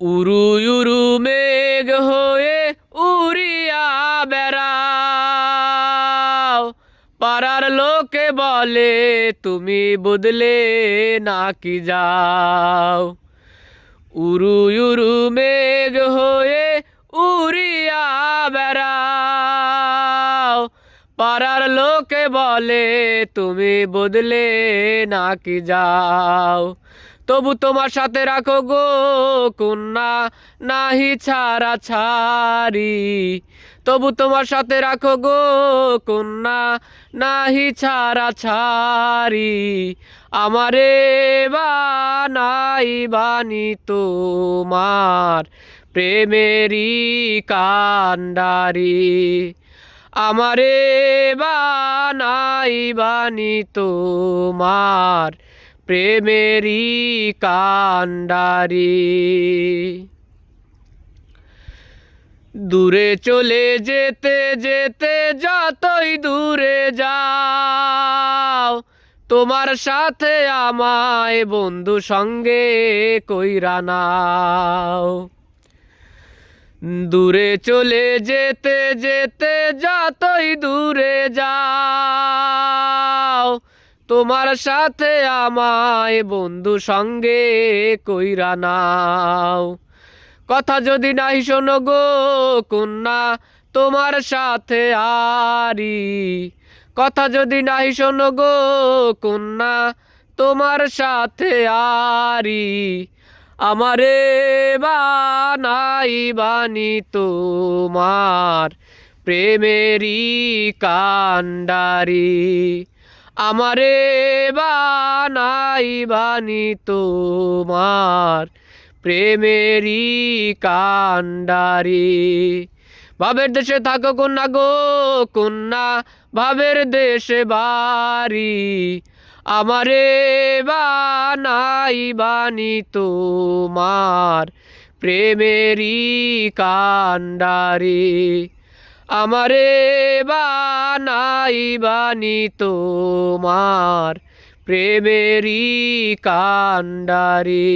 উরু উরু মেঘ হয়ে উড়িয়া বেড়াও, পাড়ার লোকে বলে তুমি বদলে নাকি যাও। উরু উরু মেঘ হয়ে উড়িয়া বেড়াও, পাড়ার লোকে বলে তুমি বদলে নাকি যাও। তবু তোমার সাথে রাখো গো কন্যা, নাহি ছাড়া ছাড়ি। তবু তোমার সাথে রাখো গো কন্যা, নাহি ছাড়া ছাড়ি। আমারে বানাই বানি তোমার প্রেমেরই কান্ডারি। আমারে বানাই বানি তোমার প্রেমেরই কান্ডারি। দূরে চলে যেতে যেতে যতই দূরে যাও, তোমার সাথে আমায় বন্ধু সঙ্গে কইরা নাও। দূরে চলে যেতে যেতে যতই দূরে যাও, তোমার সাথে আমায় বন্ধু সঙ্গে কইরা নাও। কথা যদি নাই শোনো গো কন্যা, তোমার সাথে আরি। কথা যদি নাই শোনো গো কন্যা, তোমার সাথে আরি। আমারে বানাই বানি তোমার প্রেমেরই কান্ডারি। আমারে বানাই বানি তোমার প্রেমেরই কান্ডারি। ভাবের দেশে থাকো কন্যা গো কন্যা, ভাবের দেশে বাড়ি। আমারে বানাই বানি তোমার প্রেমেরই কান্ডারি। আমারে বানাই বানি তোমার প্রেমেরই কান্ডারি।